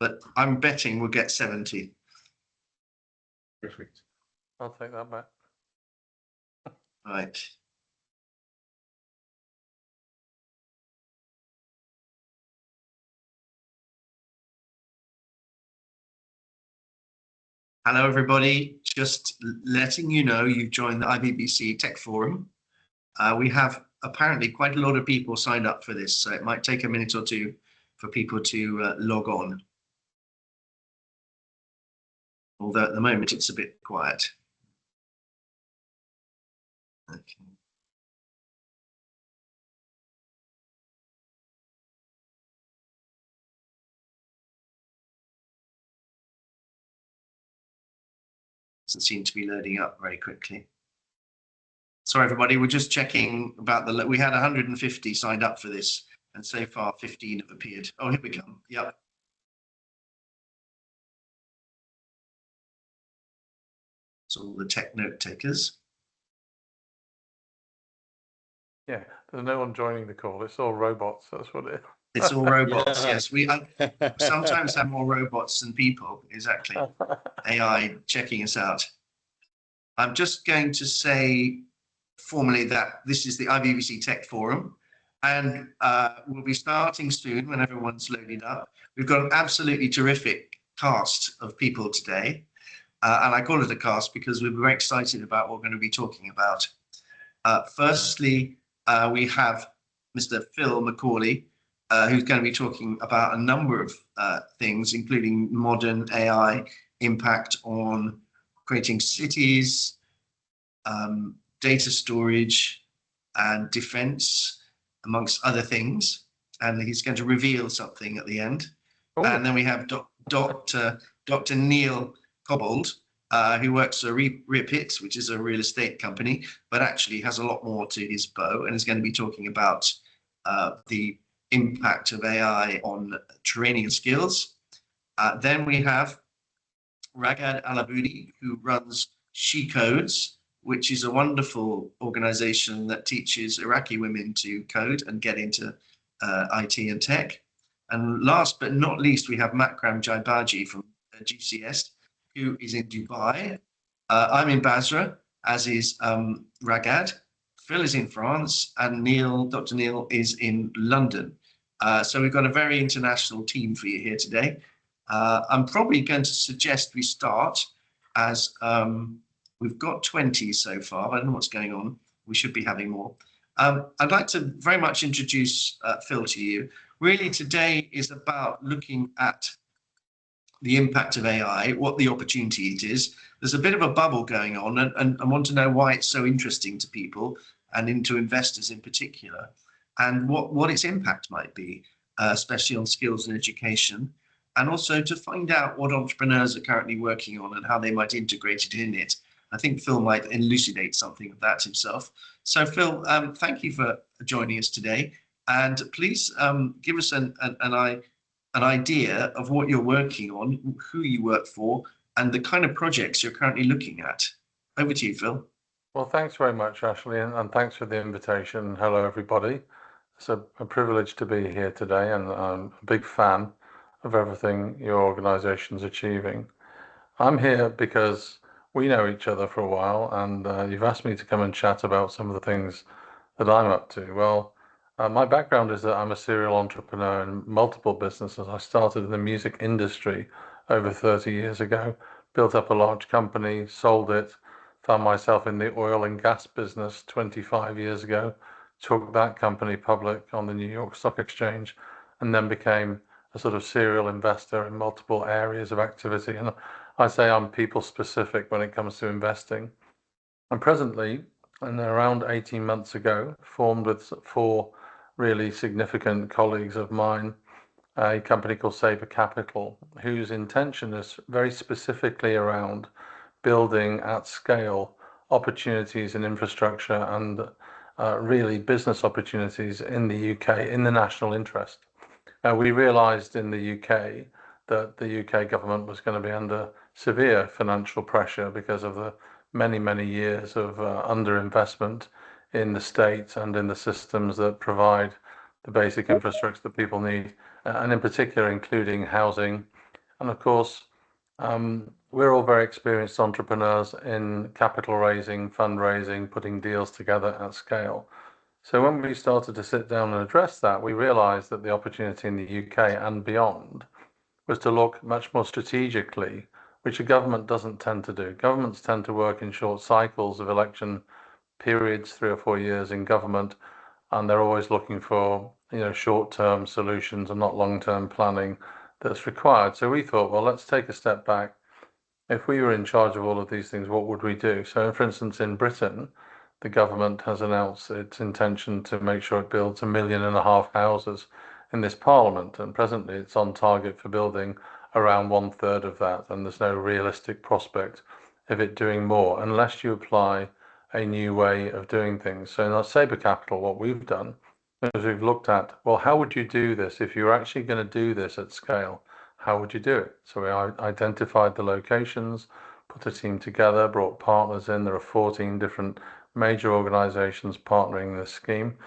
but I'm betting we'll get 70. Perfect. I'll take that back. Right. Hello, everybody. Just letting you know you've joined the IBBC Tech Forum. We have apparently quite a lot of people signed up for this, so it might take a minute or two for people to log on. Although at the moment it's a bit quiet. Okay. Doesn't seem to be loading up very quickly. Sorry, everybody, we're just checking about we had 150 signed up for this, and so far 15 have appeared. Oh, here we come. Yep. So all the tech note takers. Yeah, there's no one joining the call. It's all robots. That's what it is. It's all robots. Yeah. Yes, we sometimes have more robots than people. Exactly. AI checking us out. I'm just going to say formally that this is the IBBC Tech Forum, and we'll be starting soon when everyone's loaded up. We've got an absolutely terrific cast of people today, and I call it a cast because we're very excited about what we're going to be talking about. Firstly, we have Mr. Phil Mcauley, who's going to be talking about a number of things, including modern AI impact on creating cities, data storage and defense, amongst other things. And he's going to reveal something at the end. Oh. And then we have Dr. Neil Cobbold, who works for Reapit, which is a real estate company, but actually has a lot more to his bow and is going to be talking about the impact of AI on training and skills. Then we have Raghad Al-Abboodi, who runs She Codes, which is a wonderful organization that teaches Iraqi women to code and get into IT and tech. And last but not least, we have Makram Jaibaji from GCS, who is in Dubai. I'm in Basrah, as is Raghad. Phil is in France, and Dr. Neil is in London. So we've got a very international team for you here today. I'm probably going to suggest we start as we've got 20 so far. I don't know what's going on. We should be having more. I'd like to very much introduce Phil to you. Really, today is about looking at the impact of AI, what the opportunity it is. There's a bit of a bubble going on, and I want to know why it's so interesting to people and into investors in particular, and what its impact might be, especially on skills and education, and also to find out what entrepreneurs are currently working on and how they might integrate it in it. I think Phil might elucidate something of that himself. So Phil, thank you for joining us today, and please give us an idea of what you're working on, who you work for, and the kind of projects you're currently looking at. Over to you, Phil. Well, thanks very much, Ashley, and thanks for the invitation. Hello, everybody. It's a privilege to be here today, and I'm a big fan of everything your organization's achieving. I'm here because we know each other for a while, and you've asked me to come and chat about some of the things that I'm up to. Well, my background is that I'm a serial entrepreneur in multiple businesses. I started in the music industry over 30 years ago, built up a large company, sold it, found myself in the oil and gas business 25 years ago, took that company public on the New York Stock Exchange, and then became a sort of serial investor in multiple areas of activity. And I say I'm people specific when it comes to investing. And presently, and around 18 months ago, formed with 4 really significant colleagues of mine, a company called Saibre Capital, whose intention is very specifically around building at scale opportunities in infrastructure and really business opportunities in the UK in the national interest. We realised in the UK that the UK government was going to be under severe financial pressure because of the many, many years of underinvestment in the state and in the systems that provide the basic infrastructure that people need, and in particular including housing, And of course, we're all very experienced entrepreneurs in capital raising, fundraising, putting deals together at scale. So when we started to sit down and address that, we realized that the opportunity in the UK and beyond was to look much more strategically, which a government doesn't tend to do. Governments tend to work in short cycles of election periods, 3 or 4 years in government, and they're always looking for, short-term solutions and not long-term planning that's required. So we thought, well, let's take a step back. If we were in charge of all of these things, what would we do? So, for instance, in Britain, the government has announced its intention to make sure it builds 1.5 million houses in this parliament, and presently it's on target for building around 1/3 of that, and there's no realistic prospect of it doing more unless you apply a new way of doing things. So in our Saibre Capital, what we've done is we've looked at, well, how would you do this if you're actually going to do this at scale? How would you do it? So we identified the locations, put a team together, brought partners in. There are 14 different major organizations partnering in this scheme,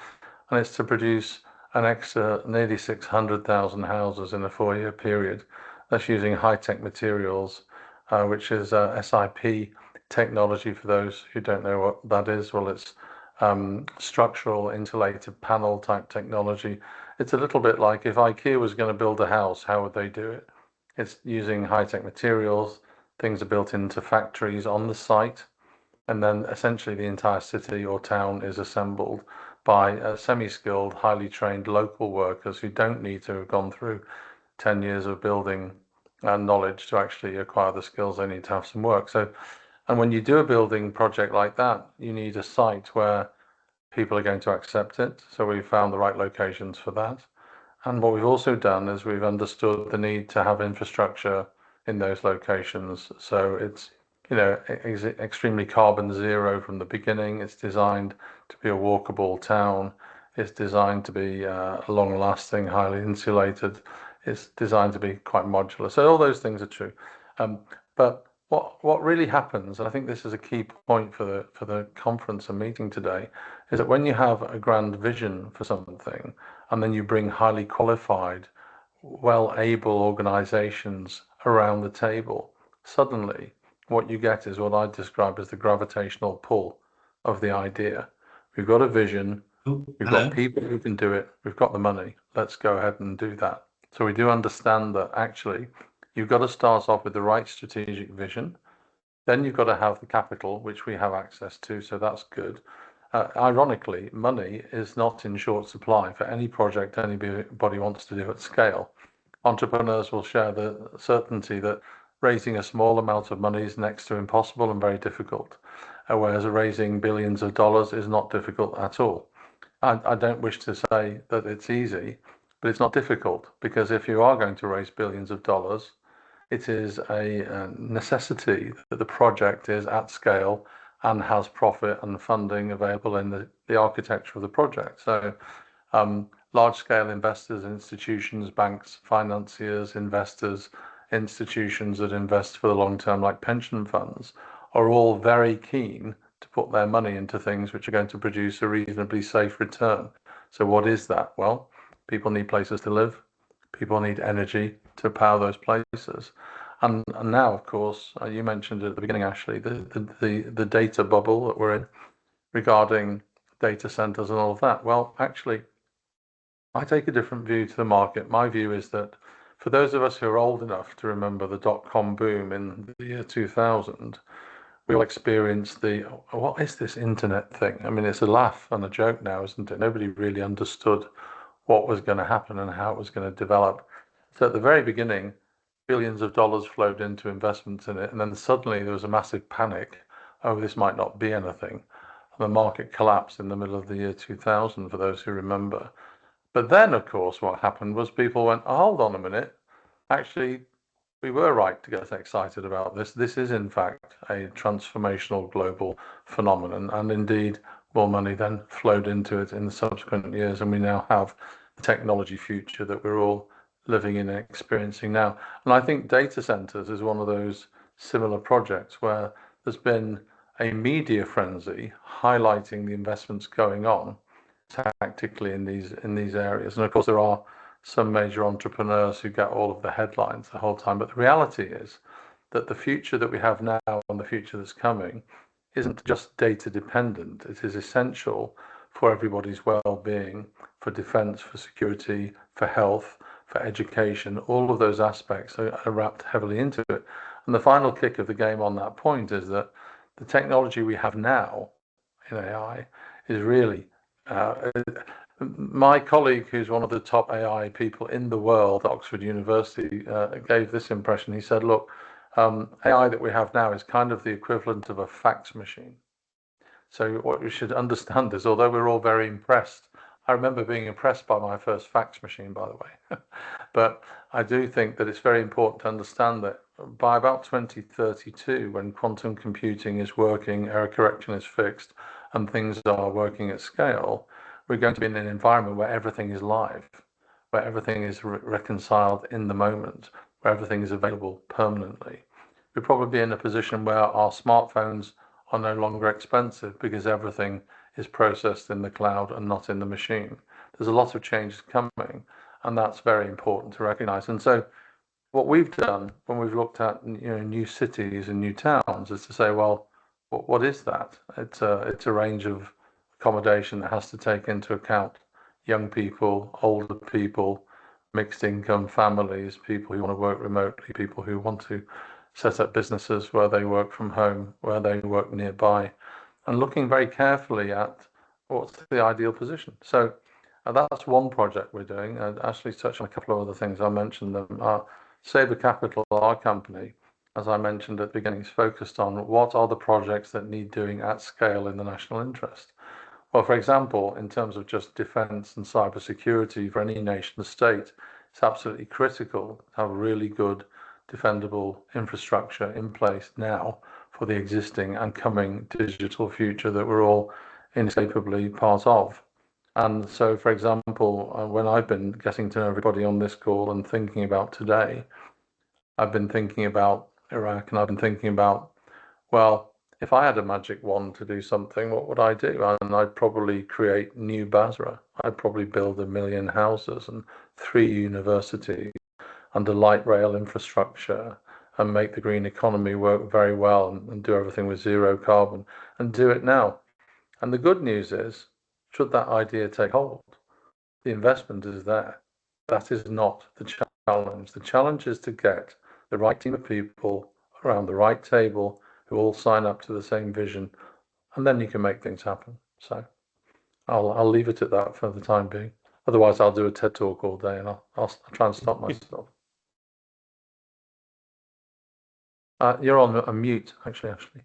and it's to produce an extra nearly 600,000 houses in a 4-year period. That's using high-tech materials, which is SIP technology. For those who don't know what that is, well, it's structural insulated panel type technology. It's a little bit like if IKEA was going to build a house, how would they do it? It's using high-tech materials. Things are built into factories on the site, and then essentially the entire city or town is assembled by semi-skilled, highly trained local workers who don't need to have gone through 10 years of building knowledge to actually acquire the skills they need to have some work. So, and when you do a building project like that, you need a site where people are going to accept it. So we found the right locations for that. And what we've also done is we've understood the need to have infrastructure in those locations. So it's, extremely carbon zero from the beginning. It's designed to be a walkable town. It's designed to be long lasting, highly insulated. It's designed to be quite modular. So all those things are true. But what really happens, and I think this is a key point for the conference and meeting today, is that when you have a grand vision for something, and then you bring highly qualified, well-able organizations around the table, suddenly what you get is what I describe as the gravitational pull of the idea. We've got a vision, we've got people who can do it, we've got the money, let's go ahead and do that. So we do understand that actually you've got to start off with the right strategic vision. Then you've got to have the capital, which we have access to, so that's good. Ironically, money is not in short supply for any project anybody wants to do at scale. Entrepreneurs will share the certainty that raising a small amount of money is next to impossible and very difficult, whereas raising billions of dollars is not difficult at all. I don't wish to say that it's easy, but it's not difficult, because if you are going to raise billions of dollars, it is a necessity that the project is at scale and has profit and funding available in the architecture of the project. So large-scale investors, institutions, banks, financiers, investors, institutions that invest for the long term, like pension funds, are all very keen to put their money into things which are going to produce a reasonably safe return. So what is that? Well, people need places to live. People need energy to power those places. And now, of course, you mentioned at the beginning, Ashley, the data bubble that we're in regarding data centers and all of that. Well, actually, I take a different view to the market. My view is that for those of us who are old enough to remember the dot-com boom in the year 2000, we all experienced what is this internet thing? I mean, it's a laugh and a joke now, isn't it? Nobody really understood what was going to happen and how it was going to develop. So at the very beginning, billions of dollars flowed into investments in it, and then suddenly there was a massive panic. Oh, this might not be anything. And the market collapsed in the middle of the year 2000, for those who remember. But then, of course, what happened was people went, oh, hold on a minute. Actually, we were right to get excited about this. This is, in fact, a transformational global phenomenon. And indeed, more money then flowed into it in the subsequent years. And we now have the technology future that we're all living in and experiencing now. And I think data centers is one of those similar projects where there's been a media frenzy highlighting the investments going on tactically in these areas. And of course, there are some major entrepreneurs who get all of the headlines the whole time. But the reality is that the future that we have now and the future that's coming isn't just data dependent. It is essential for everybody's well-being, for defense, for security, for health, for education. All of those aspects are wrapped heavily into it. And the final kick of the game on that point is that the technology we have now in AI is really my colleague, who's one of the top AI people in the world at Oxford University, gave this impression. He said, look, AI that we have now is kind of the equivalent of a fax machine. So what we should understand is, although we're all very impressed, I remember being impressed by my first fax machine, by the way, but I do think that it's very important to understand that by about 2032, when quantum computing is working, error correction is fixed, and things are working at scale, we're going to be in an environment where everything is live, where everything is reconciled in the moment, where everything is available permanently. We'll probably be in a position where our smartphones are no longer expensive because everything is processed in the cloud and not in the machine. There's a lot of changes coming, and that's very important to recognize. And so what we've done when we've looked at new cities and new towns is to say, well, what is that? It's a range of accommodation that has to take into account young people, older people, mixed income families, people who want to work remotely, people who want to set up businesses where they work from home, where they work nearby, and looking very carefully at what's the ideal position. So that's one project we're doing. And Ashley's touched on a couple of other things. I mentioned them. Saibre Capital, our company, as I mentioned at the beginning, is focused on what are the projects that need doing at scale in the national interest. Well, for example, in terms of just defense and cybersecurity for any nation state, it's absolutely critical to have really good defendable infrastructure in place now for the existing and coming digital future that we're all inescapably part of. And so, for example, when I've been getting to know everybody on this call and thinking about today, I've been thinking about Iraq, and I've been thinking about, well, if I had a magic wand to do something, what would I do? And I'd probably create new Basrah. I'd probably build 1 million houses and 3 universities under light rail infrastructure and make the green economy work very well and do everything with zero carbon and do it now. And the good news is, should that idea take hold, the investment is there. That is not the challenge. The challenge is to get the right team of people around the right table who all sign up to the same vision, and then you can make things happen. So I'll leave it at that for the time being. Otherwise, I'll do a TED talk all day, and I'll try and stop myself. You're on mute, actually, Ashley.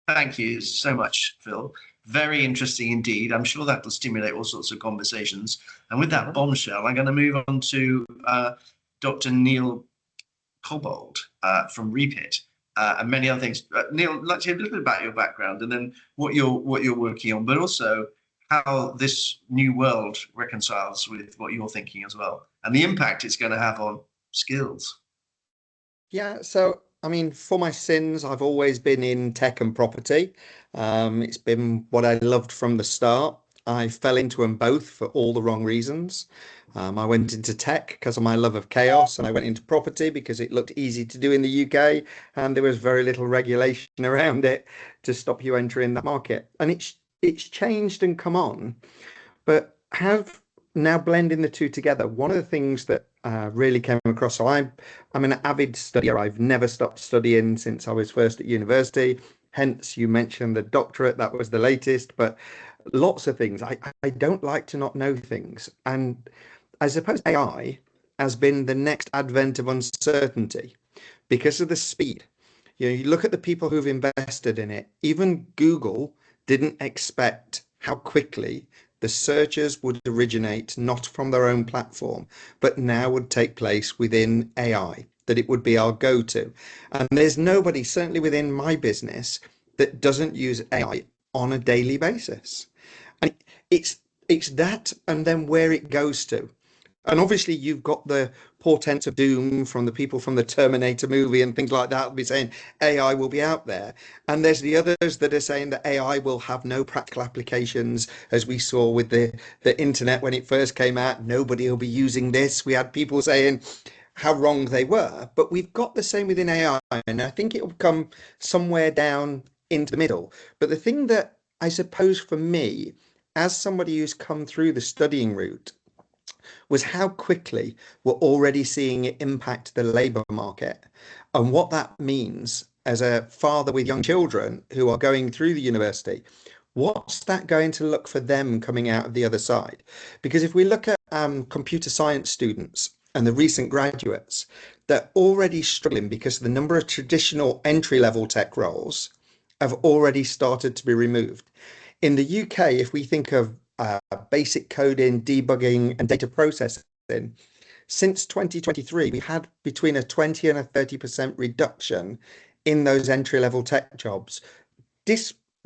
Thank you so much, Phil. Very interesting indeed. I'm sure that will stimulate all sorts of conversations. And with that bombshell, I'm going to move on to Dr. Neil Cobbold from Reapit and many other things. Neil, I'd like to hear a little bit about your background and then what you're working on, but also how this new world reconciles with what you're thinking as well, and the impact it's going to have on skills. Yeah, so I mean, for my sins, I've always been in tech and property. It's been what I loved from the start. I fell into them both for all the wrong reasons. I went into tech because of my love of chaos, and I went into property because it looked easy to do in the UK, and there was very little regulation around it to stop you entering that market. And it's changed and come on, but have now blending the two together. One of the things that really came across, so I'm an avid studier. I've never stopped studying since I was first at university. Hence, you mentioned the doctorate, that was the latest, but lots of things. I don't like to not know things. And I suppose AI has been the next advent of uncertainty because of the speed. You look at the people who've invested in it. Even Google didn't expect how quickly the searches would originate not from their own platform, but now would take place within AI, that it would be our go-to. And there's nobody, certainly within my business, that doesn't use AI on a daily basis. And it's that, and then where it goes to. And obviously, you've got the portent of doom from the people from the Terminator movie and things like that will be saying AI will be out there. And there's the others that are saying that AI will have no practical applications, as we saw with the internet when it first came out. Nobody will be using this. We had people saying how wrong they were, but we've got the same within AI, and I think it will come somewhere down into the middle. But the thing that I suppose for me, as somebody who's come through the studying route, was how quickly we're already seeing it impact the labour market, and what that means as a father with young children who are going through the university. What's that going to look for them coming out of the other side? Because if we look at computer science students and the recent graduates, they're already struggling because the number of traditional entry-level tech roles have already started to be removed. In the UK, if we think of basic coding, debugging, and data processing, since 2023, we had between a 20 and a 30% reduction in those entry-level tech jobs.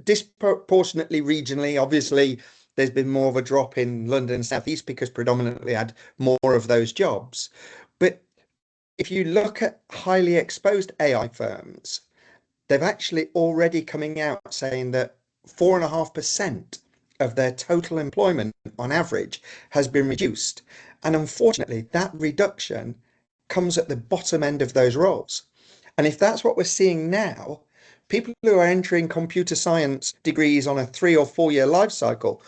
Disproportionately regionally, obviously, there's been more of a drop in London and South East because predominantly had more of those jobs. But if you look at highly exposed AI firms, they've actually already coming out saying that 4.5% of their total employment on average has been reduced. And unfortunately, that reduction comes at the bottom end of those roles. And if that's what we're seeing now, people who are entering computer science degrees on a 3 or 4 year life cycle,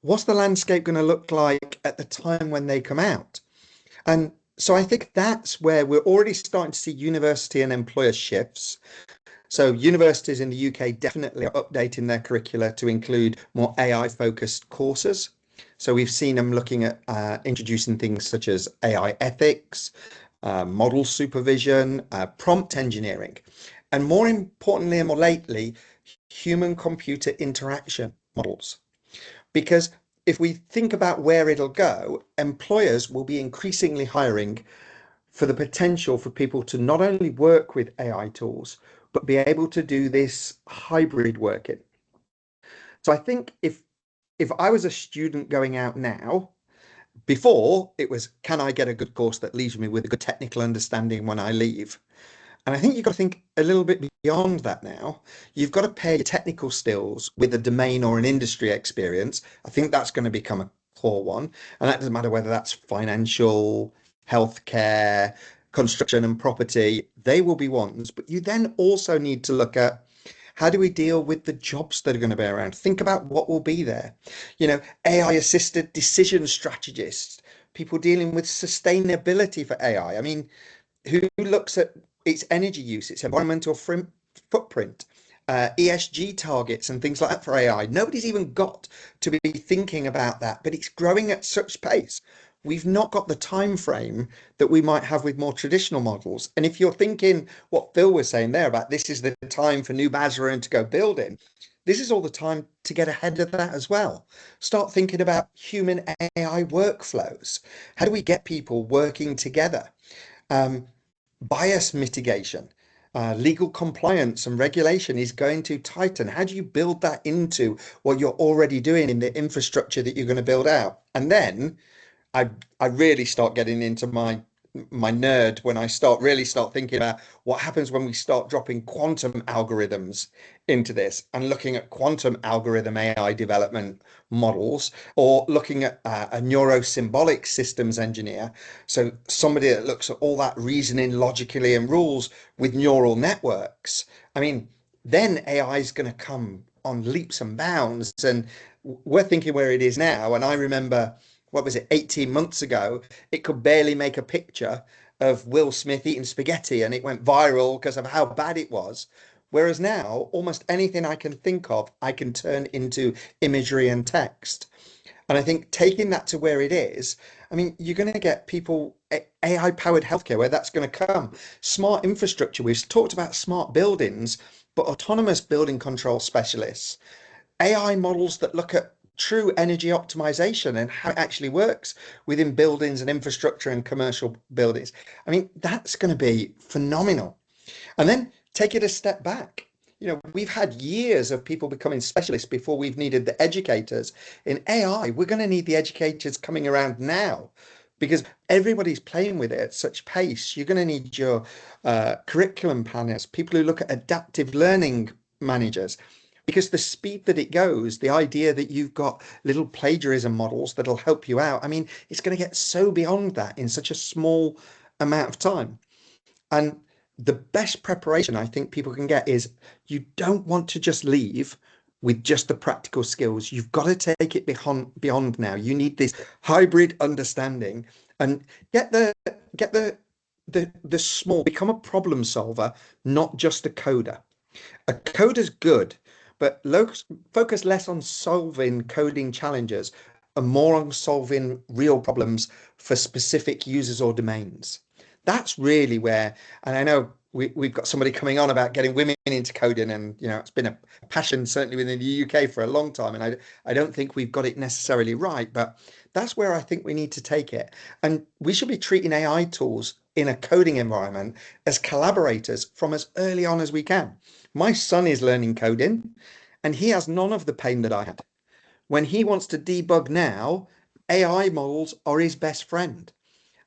what's the landscape going to look like at the time when they come out? And so I think that's where we're already starting to see university and employer shifts. So universities in the UK definitely are updating their curricula to include more AI focused courses. So we've seen them looking at introducing things such as AI ethics, model supervision, prompt engineering, and more importantly and more lately, human computer interaction models. Because if we think about where it'll go, employers will be increasingly hiring for the potential for people to not only work with AI tools, but be able to do this hybrid working. So I think if I was a student going out now, before it was, can I get a good course that leaves me with a good technical understanding when I leave? And I think you've got to think a little bit beyond that now. You've got to pair your technical skills with a domain or an industry experience. I think that's going to become a core one. And that doesn't matter whether that's financial, healthcare, construction and property. They will be ones. But you then also need to look at how do we deal with the jobs that are going to be around? Think about what will be there. AI assisted decision strategists, people dealing with sustainability for AI. I mean, who looks at its energy use, its environmental footprint, ESG targets and things like that for AI? Nobody's even got to be thinking about that, but it's growing at such pace. We've not got the time frame that we might have with more traditional models. And if you're thinking what Phil was saying there about this is the time for new Basrah and to go building, this is all the time to get ahead of that as well. Start thinking about human AI workflows. How do we get people working together? Bias mitigation, legal compliance and regulation is going to tighten. How do you build that into what you're already doing in the infrastructure that you're going to build out? And then I really start getting into my nerd when I really start thinking about what happens when we start dropping quantum algorithms into this and looking at quantum algorithm AI development models, or looking at a neurosymbolic systems engineer. So somebody that looks at all that reasoning logically and rules with neural networks. I mean, then AI is going to come on leaps and bounds, and we're thinking where it is now. And I remember, what was it, 18 months ago, it could barely make a picture of Will Smith eating spaghetti and it went viral because of how bad it was. Whereas now, almost anything I can think of, I can turn into imagery and text. And I think taking that to where it is, I mean, you're going to get people, AI powered healthcare, where that's going to come. Smart infrastructure. We've talked about smart buildings, but autonomous building control specialists, AI models that look at true energy optimization and how it actually works within buildings and infrastructure and commercial buildings. I mean, that's going to be phenomenal. And then take it a step back. We've had years of people becoming specialists before we've needed the educators. In AI, we're going to need the educators coming around now, because everybody's playing with it at such pace. You're going to need your curriculum planners, people who look at adaptive learning managers, because the speed that it goes, the idea that you've got little plagiarism models that'll help you out. I mean, it's going to get so beyond that in such a small amount of time. And the best preparation I think people can get is you don't want to just leave with just the practical skills. You've got to take it beyond now. You need this hybrid understanding and get the small, become a problem solver, not just a coder. A coder's good, but focus less on solving coding challenges and more on solving real problems for specific users or domains. That's really where, and I know we've got somebody coming on about getting women into coding, and it's been a passion certainly within the UK for a long time, and I don't think we've got it necessarily right, but that's where I think we need to take it. And we should be treating AI tools in a coding environment as collaborators from as early on as we can. My son is learning coding, and he has none of the pain that I had. When he wants to debug now, AI models are his best friend.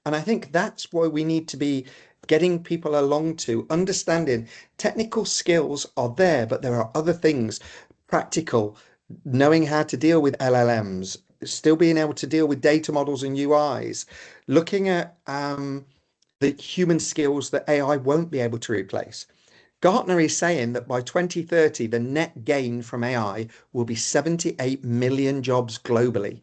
And I think that's why we need to be getting people along to understanding technical skills are there, but there are other things, practical, knowing how to deal with LLMs, still being able to deal with data models and UIs, looking at the human skills that AI won't be able to replace. Gartner is saying that by 2030, the net gain from AI will be 78 million jobs globally.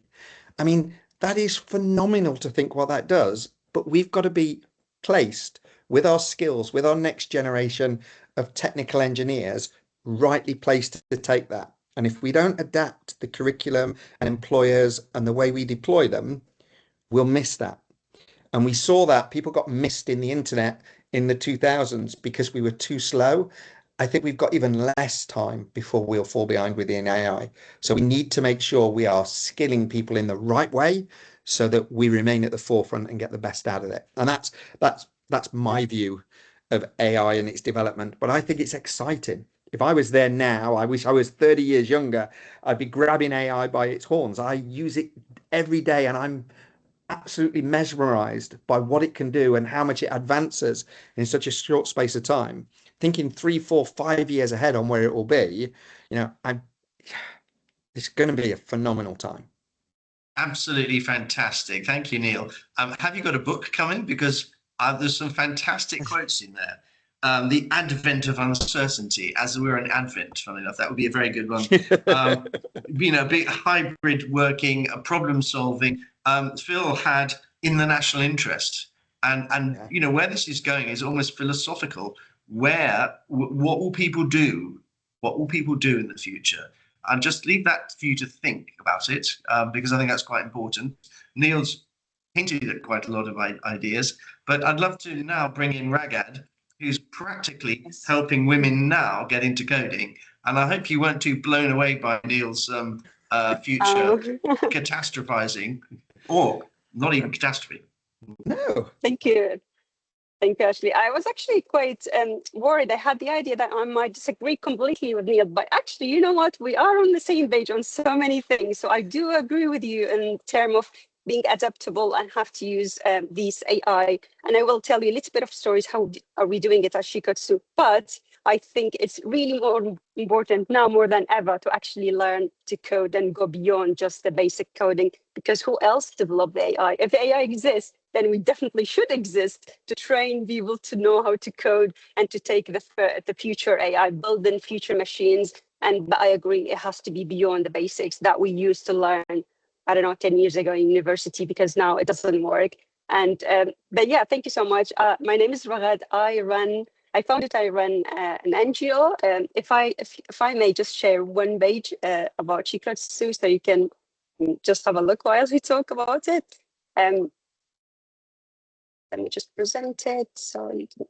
I mean, that is phenomenal to think what that does, but we've got to be placed with our skills, with our next generation of technical engineers, rightly placed to take that. And if we don't adapt the curriculum and employers and the way we deploy them, we'll miss that. And we saw that people got missed in the internet in the 2000s because we were too slow. I think we've got even less time before we'll fall behind within AI. So we need to make sure we are skilling people in the right way so that we remain at the forefront and get the best out of it. And that's my view of AI and its development. But I think it's exciting. If I was there now, I wish I was 30 years younger, I'd be grabbing AI by its horns. I use it every day and I'm absolutely mesmerized by what it can do and how much it advances in such a short space of time. Thinking 3, 4, 5 years ahead on where it will be, it's going to be a phenomenal time. Absolutely fantastic. Thank you, Neil. Have you got a book coming? Because there's some fantastic quotes in there. The Advent of Uncertainty, as we're in Advent, funny enough, that would be a very good one. Big hybrid working, problem solving. Phil had in the national interest, and where this is going is almost philosophical. What will people do? What will people do in the future? And just leave that for you to think about it, because I think that's quite important. Neil's hinted at quite a lot of ideas, but I'd love to now bring in Raghad, who's practically helping women now get into coding. And I hope you weren't too blown away by Neil's future catastrophizing, or not even catastrophe. No. Thank you. Thank you, Ashley. I was actually quite worried. I had the idea that I might disagree completely with Neil, but actually, you know what? We are on the same page on so many things. So I do agree with you in terms of being adaptable and have to use these AI. And I will tell you a little bit of stories. How are we doing it at Shikotsu? But I think it's really more important now more than ever to actually learn to code and go beyond just the basic coding, because who else developed AI? If AI exists, then we definitely should exist to train people to know how to code and to take the future AI, building future machines. And I agree, it has to be beyond the basics that we used to learn, I don't know, 10 years ago in university, because now it doesn't work. And but yeah, thank you so much. My name is Raghad. I run an NGO. If I may just share one page about Shikotsu, so you can just have a look while we talk about it. Let me just present it. So you can,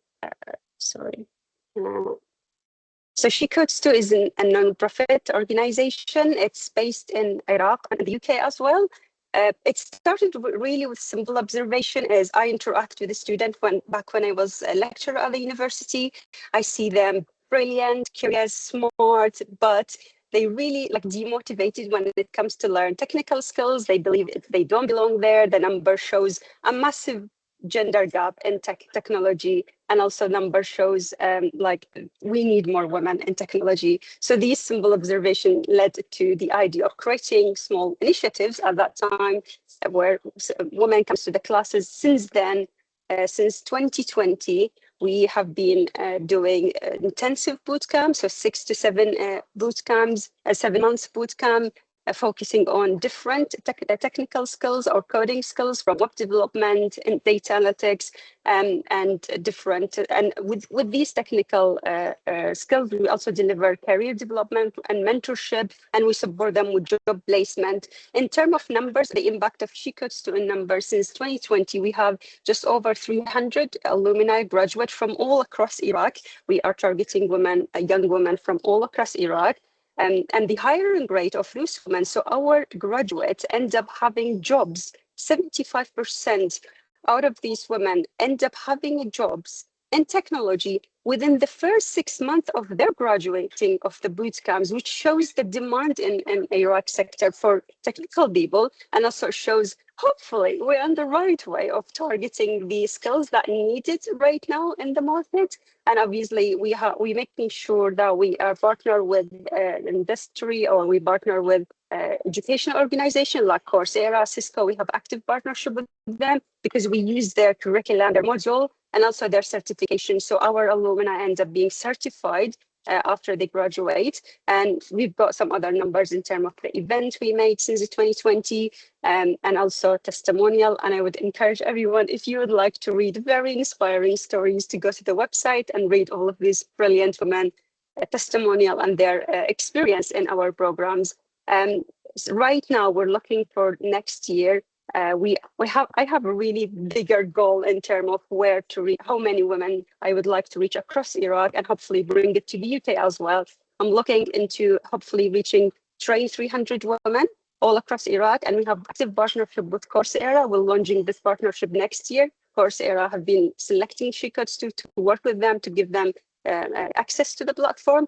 sorry. So Shikotsu is a non-profit organization. It's based in Iraq and the UK as well. It started really with simple observation as I interact with the student back when I was a lecturer at the university. I see them brilliant, curious, smart, but they really like demotivated when it comes to learn technical skills. They believe they don't belong there. The number shows a massive gender gap in technology, and also number shows like we need more women in technology. So these simple observation led to the idea of creating small initiatives at that time where women comes to the classes. Since then, since 2020, we have been doing intensive boot camps, so 6 to 7 boot camps, 7 months boot camp, focusing on different technical skills or coding skills, from web development and data analytics, and different. And with these technical skills, we also deliver career development and mentorship, and we support them with job placement. In terms of numbers, the impact of She Codes 2 in numbers, since 2020, we have just over 300 alumni graduate from all across Iraq. We are targeting women, young women from all across Iraq. And the hiring rate of those women, so our graduates end up having jobs. 75% out of these women end up having jobs in technology within the first 6 months of their graduating of the boot camps, which shows the demand in Iraq sector for technical people, and also shows hopefully we're on the right way of targeting the skills that are needed right now in the market. And obviously we making sure that we are partner with industry, or we partner with educational organization like Coursera, Cisco. We have active partnership with them because we use their curriculum, their module, and also their certification. So our alumni end up being certified after they graduate. And we've got some other numbers in terms of the event we made since 2020, and also testimonial. And I would encourage everyone, if you would like to read very inspiring stories, to go to the website and read all of these brilliant women testimonial and their experience in our programs. So right now we're looking for next year. I have a really bigger goal in terms of where to reach, how many women I would like to reach across Iraq, and hopefully bring it to the UK as well. I'm looking into hopefully train 300 women all across Iraq, and we have active partnership with Coursera. We're launching this partnership next year. Coursera have been selecting She Codes to work with them, to give them access to the platform.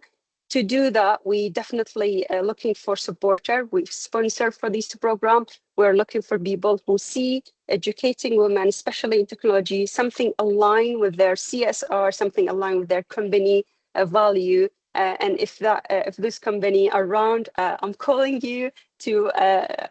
To do that, we definitely looking for supporter. We sponsor for these programs. We're looking for people who see educating women, especially in technology, something aligned with their CSR, something aligned with their company value. And if this company are around, I'm calling you to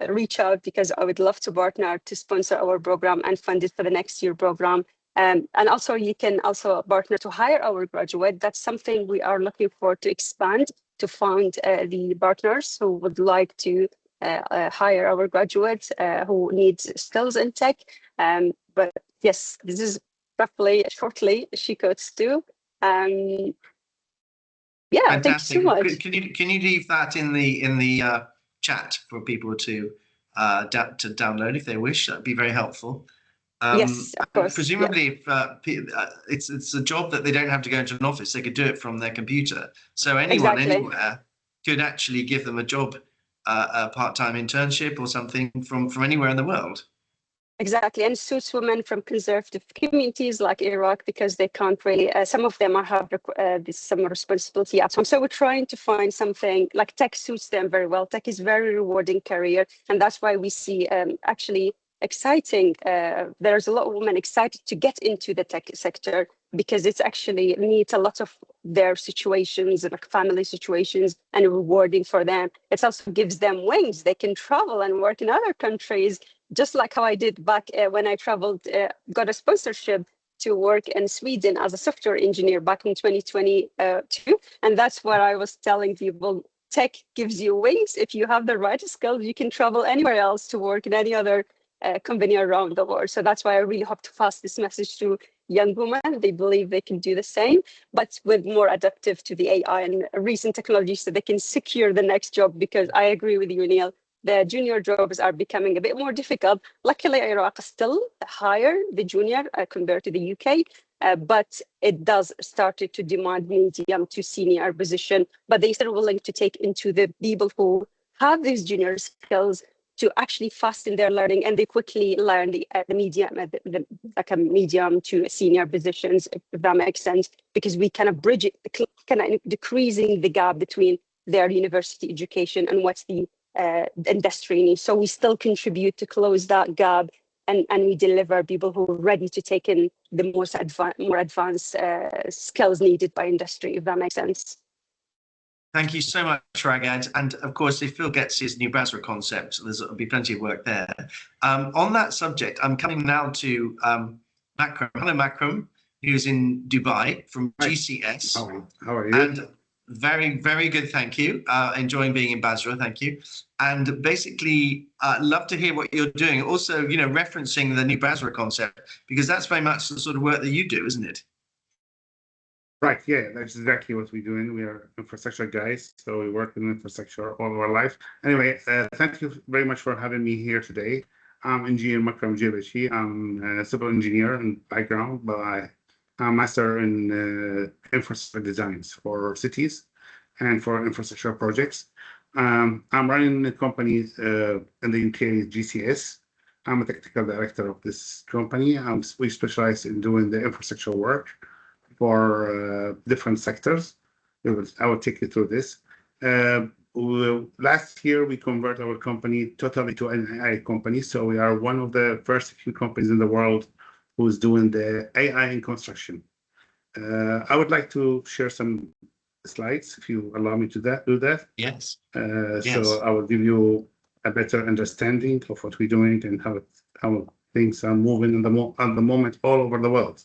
reach out, because I would love to partner to sponsor our program and fund it for the next year program. And also you can also partner to hire our graduate. That's something we are looking for to expand, to find the partners who would like to hire our graduates who need skills in tech. But yes, this is roughly, shortly, She Codes 2. Yeah, fantastic. Thank you so much. Can you leave that in the chat for people to download if they wish? That'd be very helpful. Yes, of course. Presumably, if it's a job that they don't have to go into an office, they could do it from their computer. So anyone anywhere could actually give them a job, a part-time internship or something from anywhere in the world. Exactly, and suits women from conservative communities like Iraq, because they can't really, some of them have some responsibility at home. So we're trying to find something like tech suits them very well. Tech is very rewarding career, and that's why we see actually exciting. There's a lot of women excited to get into the tech sector, because it's actually meets a lot of their situations, like family situations, and rewarding for them. It also gives them wings. They can travel and work in other countries, just like how I did back when I traveled, got a sponsorship to work in Sweden as a software engineer back in 2022. And that's what I was telling people. Tech gives you wings. If you have the right skills, you can travel anywhere else to work in any other company around the world. So that's why I really hope to pass this message to young women. They believe they can do the same, but with more adaptive to the AI and recent technology, so they can secure the next job. Because I agree with you, Neil, the junior jobs are becoming a bit more difficult. Luckily, Iraq is still higher, the junior, compared to the UK, but it does started to demand medium to senior position, but they are willing to take into the people who have these junior skills to actually fasten their learning, and they quickly learn the medium, like a medium to senior positions, if that makes sense, because we kind of bridge it, kind of decreasing the gap between their university education and what the industry needs. So we still contribute to close that gap, and we deliver people who are ready to take in the more advanced skills needed by industry, if that makes sense. Thank you so much, Raghad. And of course, if Phil gets his new Basrah concept, there'll be plenty of work there. On that subject, I'm coming now to Makram. Hello, Makram, who's in Dubai from GCS. How are you? And very, very good, thank you. Enjoying being in Basrah, thank you. And basically, love to hear what you're doing. Also, referencing the new Basrah concept, because that's very much the sort of work that you do, isn't it? Right, yeah, that's exactly what we're doing. We are infrastructure guys, so we work in infrastructure all of our life. Anyway, thank you very much for having me here today. I'm engineer Makram Jaibaji. I'm a civil engineer in background, but I'm a master in infrastructure designs for cities and for infrastructure projects. I'm running a company in the UK, GCS. I'm a technical director of this company. We specialize in doing the infrastructure work for different sectors. I will take you through this. Last year, we converted our company totally to an AI company. So we are one of the first few companies in the world who's doing the AI in construction. I would like to share some slides, if you allow me to do that. Yes. Yes. So I will give you a better understanding of what we're doing and how things are moving at the moment all over the world.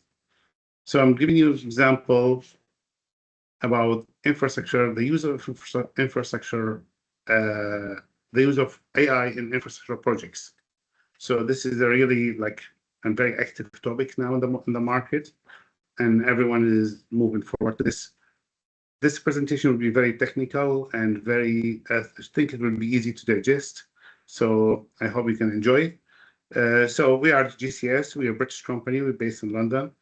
So I'm giving you an example about infrastructure, the use of infrastructure, the use of AI in infrastructure projects. So this is a really a very active topic now in the market, and everyone is moving forward to this. This presentation will be very technical and I think it will be easy to digest. So I hope you can enjoy. So we are GCS, we are a British company, we're based in London.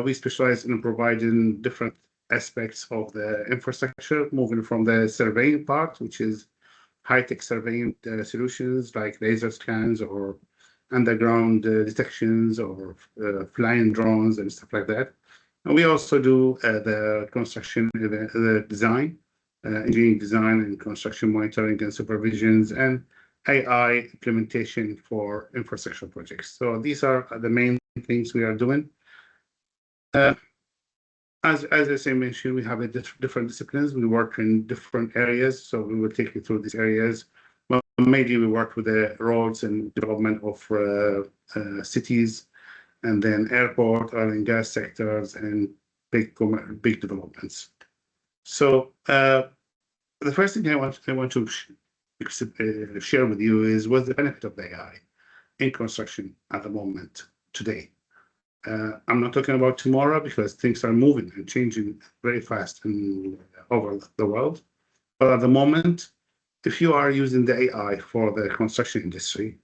We specialize in providing different aspects of the infrastructure, moving from the surveying part, which is high-tech surveying solutions like laser scans or underground detections or flying drones and stuff like that. And we also do the construction, the design, engineering design and construction monitoring and supervisions, and AI implementation for infrastructure projects. So these are the main things we are doing. As I mentioned, we have different disciplines. We work in different areas, so we will take you through these areas. Well, mainly we work with the roads and development of cities, and then airport, oil and gas sectors, and big developments. So the first thing I want to share with you is what's the benefit of the AI in construction at the moment today. I'm not talking about tomorrow because things are moving and changing very fast over the world. But at the moment, if you are using the AI for the construction industry,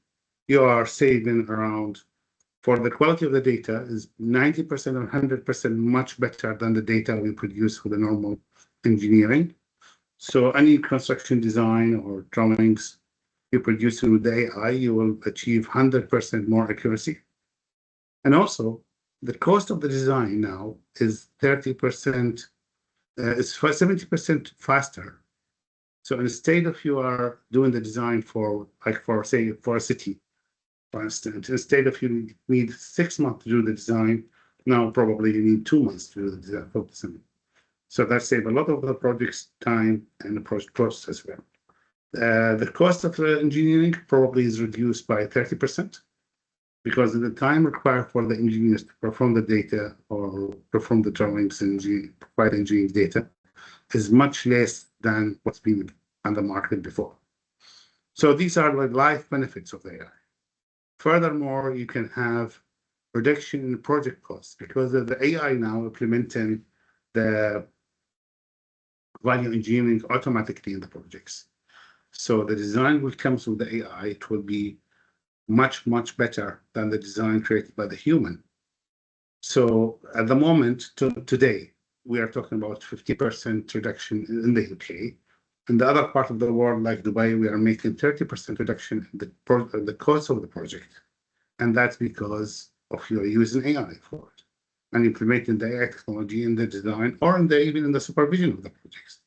you are saving around, for the quality of the data is 90% or 100% much better than the data we produce for the normal engineering. So any construction design or drawings you produce with the AI, you will achieve 100% more accuracy. And also, the cost of the design now is 30%, it's 70% faster. So instead of you are doing the design for say, for a city, for instance, instead of you need 6 months to do the design, now probably you need 2 months to do the design. So that saves a lot of the project's time and the project cost as well. The cost of the engineering probably is reduced by 30%. Because the time required for the engineers to perform the data or perform the drawings and provide engineering data is much less than what's been on the market before. So these are the life benefits of the AI. Furthermore, you can have reduction in project costs because of the AI now implementing the value engineering automatically in the projects. So the design will come through the AI. It will be much better than the design created by the human. So at the moment, today, we are talking about 50% reduction in the UK. In the other part of the world, like Dubai, we are making 30% reduction in the cost of the project. And that's because of you using AI for it and implementing the AI technology in the design or even in the supervision of the projects.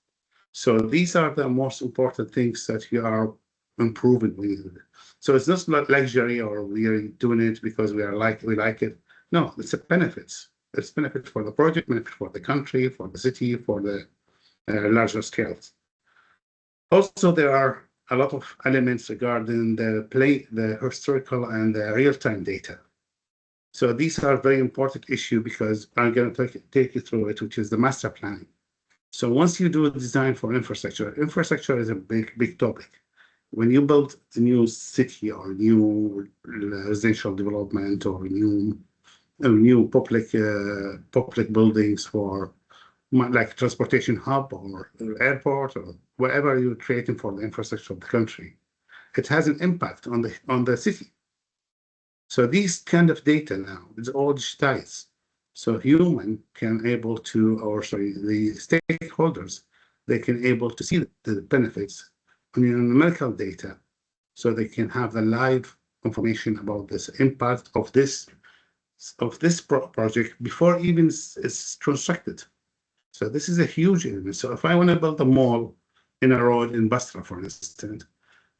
So these are the most important things that you are improving with. So it's not like luxury or we are doing it because we like it. No, it's a benefits. It's benefit for the project, benefit for the country, for the city, for the larger scales. Also, there are a lot of elements regarding the historical and the real-time data. So these are very important issue because I'm going to take you through it, which is the master planning. So once you do a design for infrastructure is a big topic. When you build a new city or new residential development or new public buildings for like transportation hub or airport or whatever you're creating for the infrastructure of the country, it has an impact on the city. So these kind of data now is all digitized. So human can able to, or sorry, the stakeholders, they can able to see the benefits on numerical data, so they can have the live information about this impact of this project before even it's constructed. So this is a huge element. So if I want to build a mall in a road in Basrah, for instance,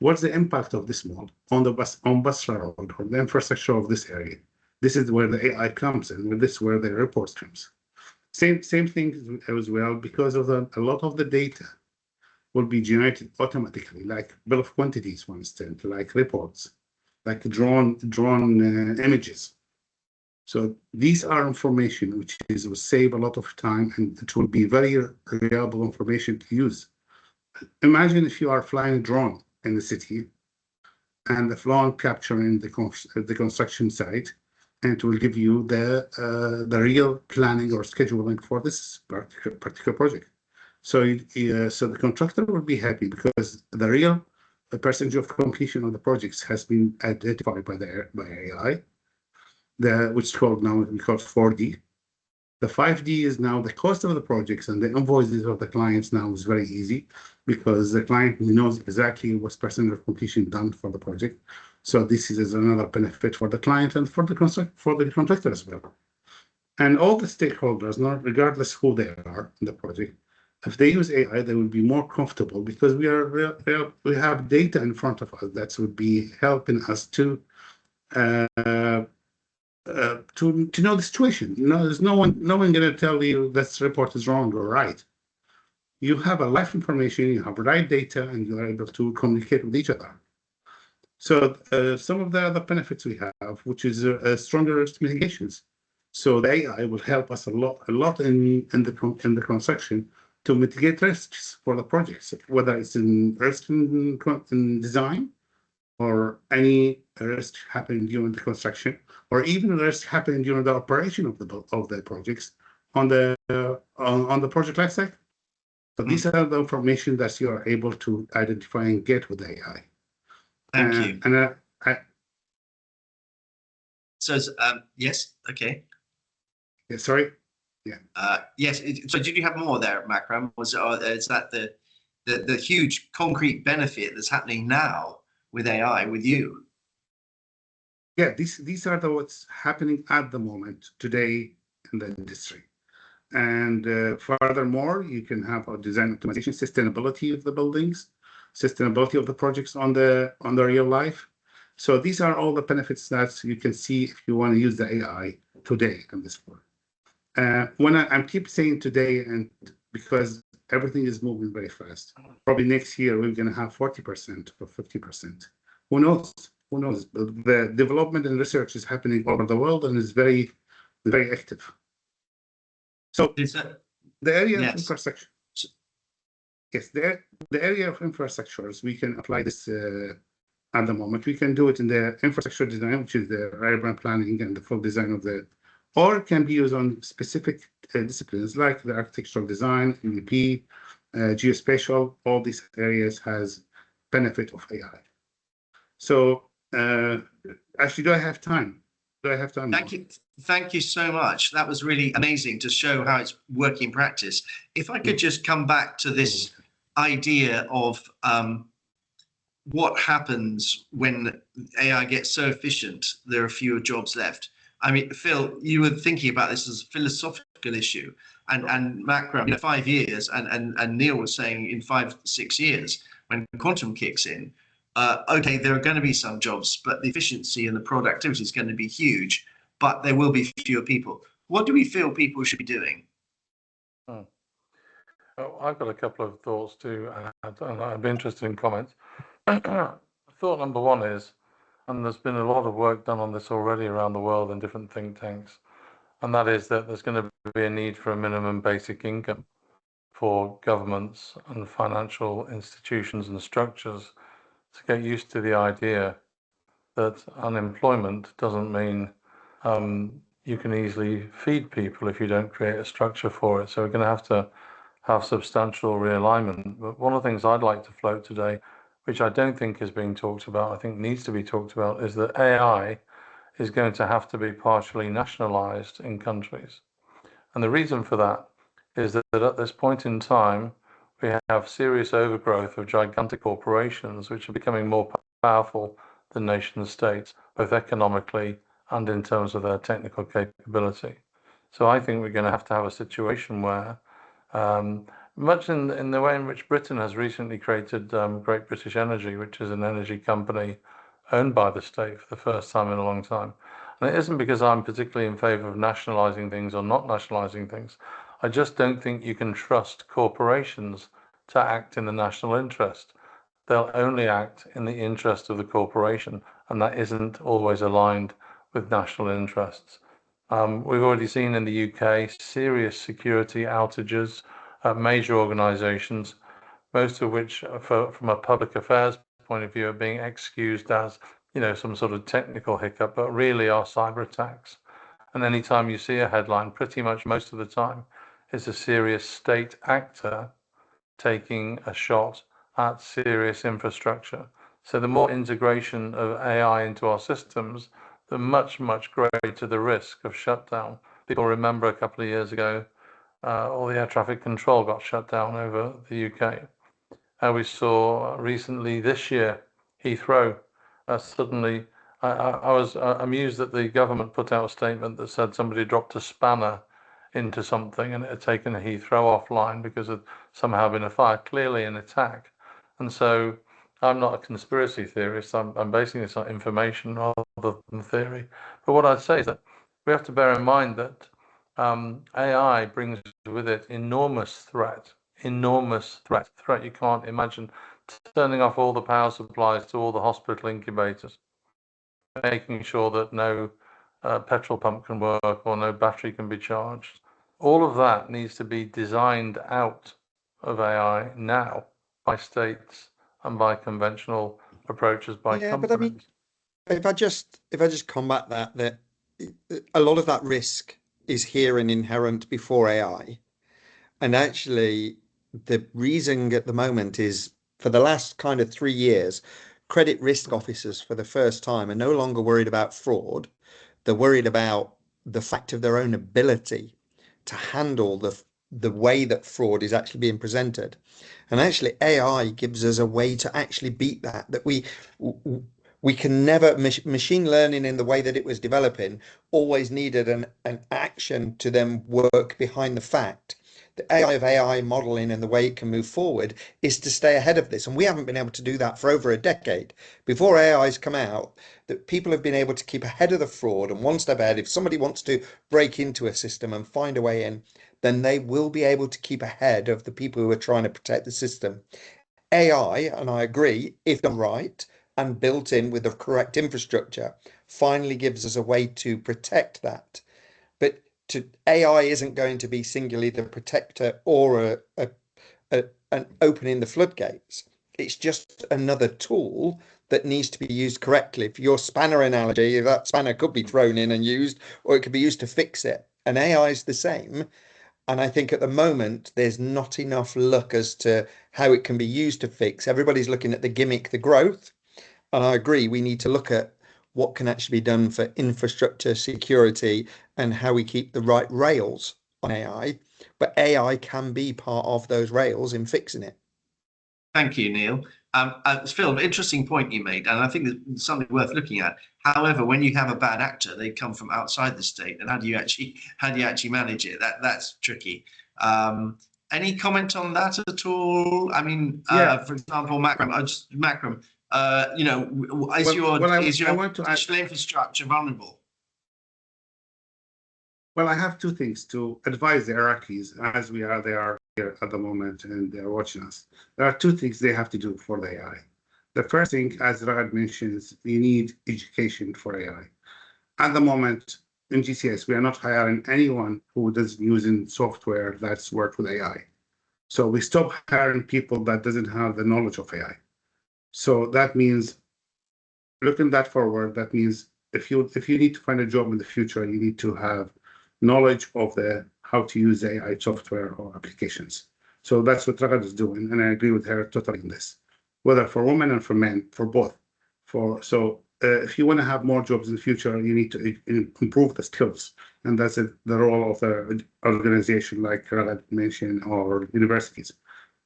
what's the impact of this mall on Basrah Road or the infrastructure of this area? This is where the AI comes in. This is where the reports comes. Same thing as well, because of a lot of the data will be generated automatically, like bill of quantities, for instance, like reports, like drone images. So these are information which will save a lot of time, and it will be very reliable information to use. Imagine if you are flying a drone in the city, and the drone capturing the construction site, and it will give you the real planning or scheduling for this particular project. So so the contractor will be happy because the percentage of completion of the projects has been identified by AI. Which is called now, we call 4D. The 5D is now the cost of the projects, and the invoices of the clients now is very easy because the client knows exactly what percentage of completion done for the project. So this is another benefit for the client and for the contractor as well. And all the stakeholders, not regardless who they are in the project, if they use AI, they will be more comfortable because we have data in front of us that would be helping us to know the situation. There's no one going to tell you this report is wrong or right. You have a live information, you have right data, and you are able to communicate with each other. So some of the other benefits we have, which is stronger risk mitigations. So the AI will help us a lot in the construction to mitigate risks for the projects, whether it's in risk in design, or any risk happening during the construction, or even risk happening during the operation of the projects on the project lifecycle. So these are the information that you are able to identify and get with AI. Thank you. And So yes, okay. Yeah, sorry. Yeah. Yes. So did you have more there, Makram? Is that the huge concrete benefit that's happening now with AI with you? Yeah, these are what's happening at the moment today in the industry. And furthermore, you can have a design optimization, sustainability of the buildings, sustainability of the projects on the real life. So these are all the benefits that you can see if you want to use the AI today in this world. When I keep saying today, and because everything is moving very fast, probably next year we're going to have 40% or 50%. Who knows? Who knows? The development and research is happening all over the world and is very, very active. So the area of infrastructure. Yes, the area of infrastructures, we can apply this at the moment. We can do it in the infrastructure design, which is the urban planning and the full design of or it can be used on specific disciplines like the architectural design, MEP, geospatial. All these areas has benefit of AI. So actually, do I have time? Thank you so much. That was really amazing to show how it's working in practice. If I could just come back to this idea of what happens when AI gets so efficient, there are fewer jobs left. I mean, Phil, you were thinking about this as a philosophical issue. And Makram, 5 years, and Neil was saying in 5-6 years, when quantum kicks in, okay, there are going to be some jobs, but the efficiency and the productivity is going to be huge, but there will be fewer people. What do we feel people should be doing? Oh, I've got a couple of thoughts too, and I'd be interested in comments. Thought number one is, and there's been a lot of work done on this already around the world in different think tanks, and that is that there's going to be a need for a minimum basic income for governments and financial institutions and structures to get used to the idea that unemployment doesn't mean you can easily feed people if you don't create a structure for it. So we're going to have substantial realignment. But one of the things I'd like to float today, which I don't think is being talked about, I think needs to be talked about, is that AI is going to have to be partially nationalized in countries. And the reason for that is that at this point in time, we have serious overgrowth of gigantic corporations, which are becoming more powerful than nation states, both economically and in terms of their technical capability. So I think we're going to have a situation where, much in the way in which Britain has recently created Great British Energy, which is an energy company owned by the state for the first time in a long time. And it isn't because I'm particularly in favour of nationalising things or not nationalising things. I just don't think you can trust corporations to act in the national interest. They'll only act in the interest of the corporation, and that isn't always aligned with national interests. We've already seen in the UK serious security outages at major organisations, most of which, from a public affairs point of view, are being excused as, some sort of technical hiccup, but really are cyber attacks. And anytime you see a headline, pretty much most of the time, it's a serious state actor taking a shot at serious infrastructure. So the more integration of AI into our systems, the much greater the risk of shutdown. People remember a couple of years ago, all the air traffic control got shut down over the UK. We saw recently this year, Heathrow, suddenly, I was amused that the government put out a statement that said somebody dropped a spanner into something and it had taken Heathrow offline because of somehow been a fire, clearly an attack. And so I'm not a conspiracy theorist, I'm basing this on information rather than theory. But what I'd say is that we have to bear in mind that AI brings with it enormous threat you can't imagine, turning off all the power supplies to all the hospital incubators, making sure that no petrol pump can work or no battery can be charged. All of that needs to be designed out of AI now by states and by conventional approaches by companies. But I mean, if I just combat that a lot of that risk is here and inherent before AI. And actually, the reason at the moment is for the last kind of 3 years, credit risk officers for the first time are no longer worried about fraud. They're worried about the fact of their own ability to handle the way that fraud is actually being presented. And actually, AI gives us a way to actually beat that we can never, machine learning in the way that it was developing always needed an action to then work behind the fact. The AI of AI modeling and the way it can move forward is to stay ahead of this. And we haven't been able to do that for over a decade. Before AI's come out, that people have been able to keep ahead of the fraud and one step ahead. If somebody wants to break into a system and find a way in, then they will be able to keep ahead of the people who are trying to protect the system. AI, and I agree, if done right and built in with the correct infrastructure, finally gives us a way to protect that. But AI isn't going to be singularly the protector or an opening the floodgates. It's just another tool that needs to be used correctly. For your spanner analogy, that spanner could be thrown in and used, or it could be used to fix it. And AI is the same. And I think at the moment, there's not enough look as to how it can be used to fix. Everybody's looking at the gimmick, the growth. And I agree, we need to look at what can actually be done for infrastructure security and how we keep the right rails on AI. But AI can be part of those rails in fixing it. Thank you, Neil. Phil, interesting point you made, and I think it's something worth looking at. However, when you have a bad actor, they come from outside the state, and how do you actually manage it? That's tricky. Any comment on that at all? I mean, for example, Makram, you know, is your digital infrastructure vulnerable? Well, I have two things to advise the Iraqis as they are here at the moment and they're watching us. There are two things they have to do for the AI. The first thing, as Raghad mentions, you need education for AI. At the moment, in GCS, we are not hiring anyone who doesn't using software that's worked with AI. So we stop hiring people that doesn't have the knowledge of AI. So that means, looking that forward, that means if you need to find a job in the future, you need to have knowledge of how to use AI software or applications. So that's what Raghad is doing, and I agree with her totally in this. Whether for women and for men, for both. If you want to have more jobs in the future, you need to improve the skills, and that's the role of the organization, like Raghad mentioned, or universities.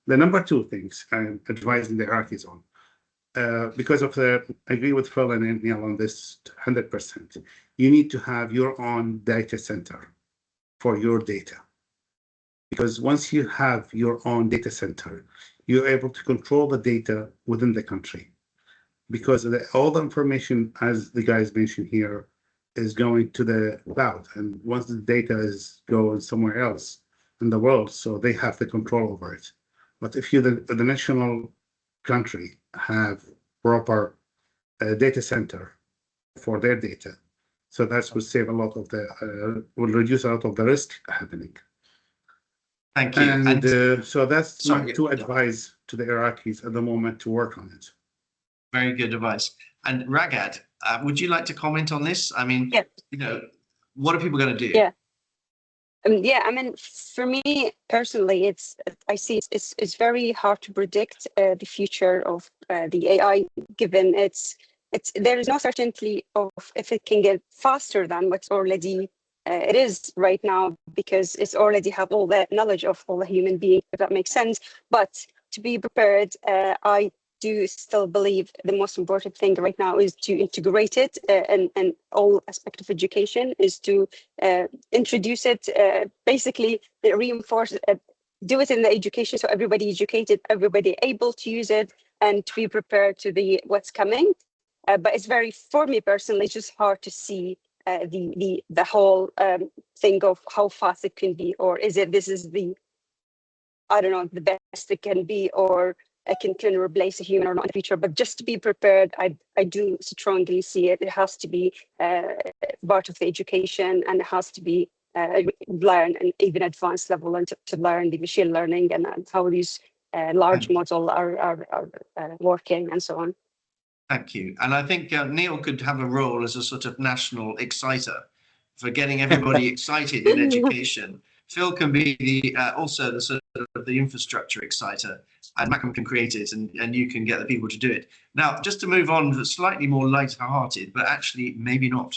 The number two things I'm advising the Iraqis on, because I agree with Phil and Neil on this 100%. You need to have your own data center for your data. Because once you have your own data center, you're able to control the data within the country. Because all the information, as the guys mentioned here, is going to the cloud. And once the data is going somewhere else in the world, so they have the control over it. But if the national country have proper data center for their data, so that will save a lot of will reduce a lot of the risk happening. Thank you. And so that's my two advice to the Iraqis at the moment to work on it. Very good advice. And Raghad, would you like to comment on this? I mean, you know, what are people going to do? Yeah. I mean, for me personally, I see it's very hard to predict the future of the AI, given there is no certainty of if it can get faster than what's already it is right now, because it's already have all the knowledge of all the human beings, if that makes sense. But to be prepared, I do still believe the most important thing right now is to integrate it, and all aspect of education is to introduce it, basically reinforce, do it in the education, so everybody educated, everybody able to use it, and to be prepared to what's coming. But it's for me personally, it's just hard to see the whole thing of how fast it can be, or is it I don't know, the best it can be, or it can replace a human or not in the future. But just to be prepared, I do strongly see it. It has to be part of the education, and it has to be learn and even advanced level, and to learn the machine learning and how these large models are working and so on. Thank you. And I think Neil could have a role as a sort of national exciter for getting everybody excited in education. Phil can be also the sort of the infrastructure exciter, and Makram can create it, and you can get the people to do it. Now, just to move on, slightly more light-hearted, but actually maybe not.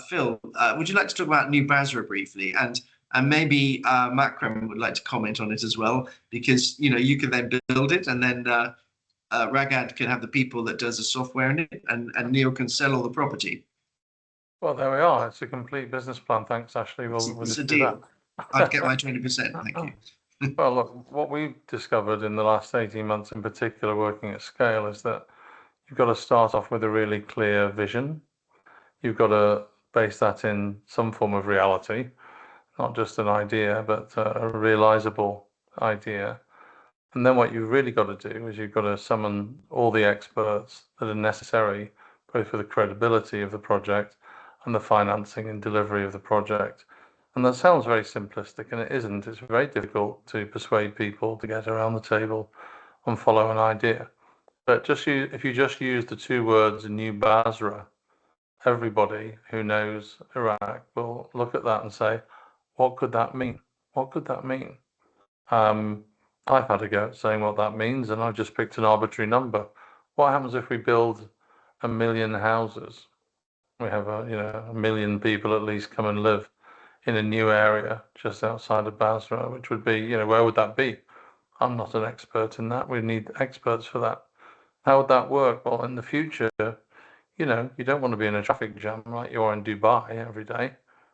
Phil, would you like to talk about New Basrah briefly, and maybe Makram would like to comment on it as well, because you can then build it, and then Raghad can have the people that does the software in it, and Neil can sell all the property. Well, there we are. It's a complete business plan. Thanks, Ashley. We'll It's just a do deal. that. I'd get my 20%. Thank you. Well, look, what we've discovered in the last 18 months in particular working at scale is that you've got to start off with a really clear vision. You've got to base that in some form of reality, not just an idea, but a realizable idea. And then what you've really got to do is you've got to summon all the experts that are necessary, both for the credibility of the project and the financing and delivery of the project. And that sounds very simplistic, and it isn't. It's very difficult to persuade people to get around the table and follow an idea. But if you just use the two words New Basrah, everybody who knows Iraq will look at that and say, what could that mean? What could that mean? I've had a go at saying what that means, and I've just picked an arbitrary number. What happens if we build 1 million houses? We have 1 million people at least come and live in a new area just outside of Basrah, which would be, where would that be? I'm not an expert in that. We need experts for that. How would that work? Well, in the future, you know, you don't want to be in a traffic jam like you are in Dubai every day.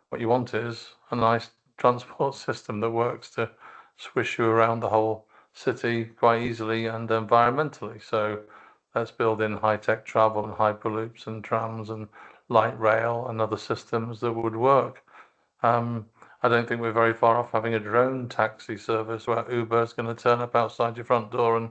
What you want is a nice transport system that works to swish you around the whole city quite easily and environmentally. So let's build in high-tech travel and hyperloops and trams and light rail and other systems that would work. I don't think we're very far off having a drone taxi service where Uber is going to turn up outside your front door and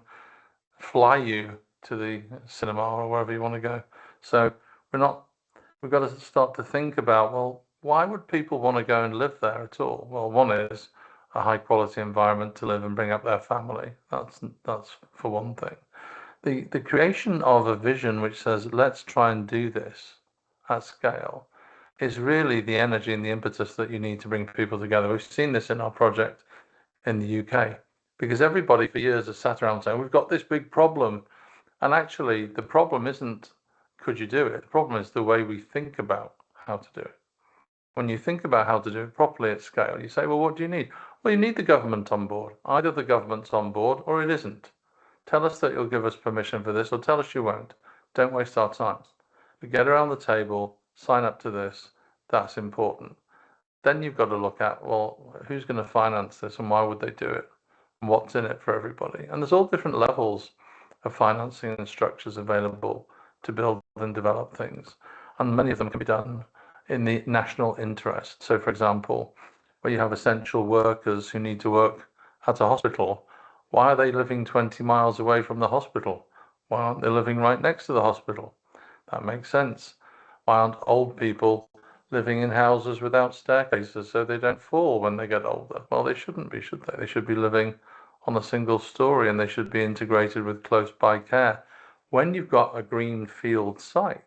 fly you to the cinema or wherever you want to go. So we've got to start to think about, well, why would people want to go and live there at all? Well, one is a high quality environment to live and bring up their family. That's for one thing. The creation of a vision which says, let's try and do this at scale, is really the energy and the impetus that you need to bring people together. We've seen this in our project in the UK, because everybody for years has sat around saying, we've got this big problem. And actually, the problem isn't, could you do it? The problem is the way we think about how to do it. When you think about how to do it properly at scale, you say, well, what do you need? Well, you need the government on board. Either the government's on board or it isn't. Tell us that you'll give us permission for this, or tell us you won't. Don't waste our time. We get around the table, sign up to this. That's important. Then you've got to look at, well, who's going to finance this and why would they do it? And what's in it for everybody? And there's all different levels of financing and structures available to build and develop things. And many of them can be done in the national interest. So, for example, where you have essential workers who need to work at a hospital, why are they living 20 miles away from the hospital? Why aren't they living right next to the hospital? That makes sense. Why aren't old people living in houses without staircases so they don't fall when they get older? Well, they shouldn't be, should they? They should be living on a single story and they should be integrated with close by care. When you've got a green field site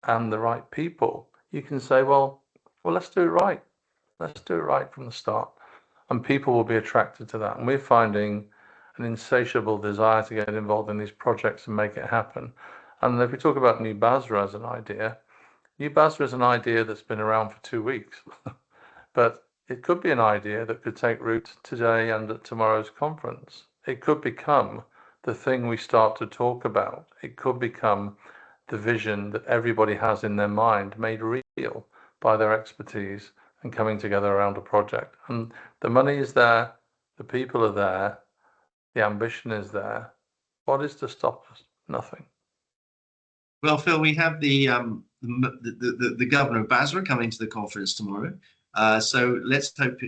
and the right people, you can say, well, let's do it right. Let's do it right from the start. And people will be attracted to that. And we're finding an insatiable desire to get involved in these projects and make it happen. And if we talk about New Basrah as an idea, New Basrah is an idea that's been around for 2 weeks, but it could be an idea that could take root today and at tomorrow's conference. It could become the thing we start to talk about. It could become the vision that everybody has in their mind made real by their expertise and coming together around a project. And the money is there, the people are there, the ambition is there. What is to stop us? Nothing. Well, Phil, we have the governor of Basra coming to the conference tomorrow. So let's hope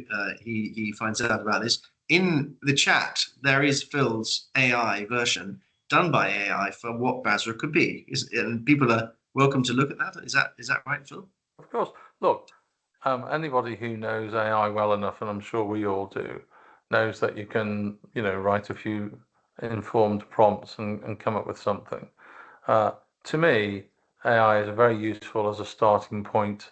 he finds out about this. In the chat, there is Phil's AI version done by AI for what Basra could be. And people are welcome to look at that. Is that right, Phil? Of course. Look, anybody who knows AI well enough, and I'm sure we all do, knows that you can, write a few informed prompts and come up with something. To me, AI is very useful as a starting point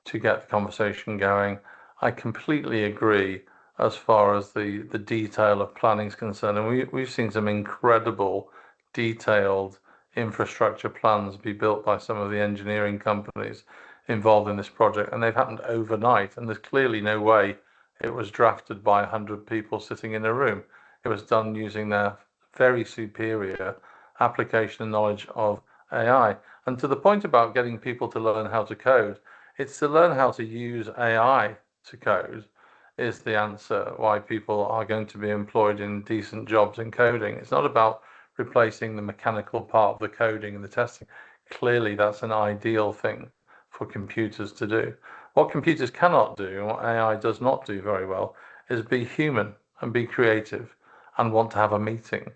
to get the conversation going. I completely agree as far as the detail of planning is concerned. And we've seen some incredible detailed infrastructure plans be built by some of the engineering companies involved in this project. And they've happened overnight. And there's clearly no way it was drafted by 100 people sitting in a room. It was done using their very superior application and knowledge of AI. And to the point about getting people to learn how to code, it's to learn how to use AI to code is the answer why people are going to be employed in decent jobs in coding. It's not about replacing the mechanical part of the coding and the testing. Clearly, that's an ideal thing for computers to do. What computers cannot do, and what AI does not do very well, is be human and be creative and want to have a meeting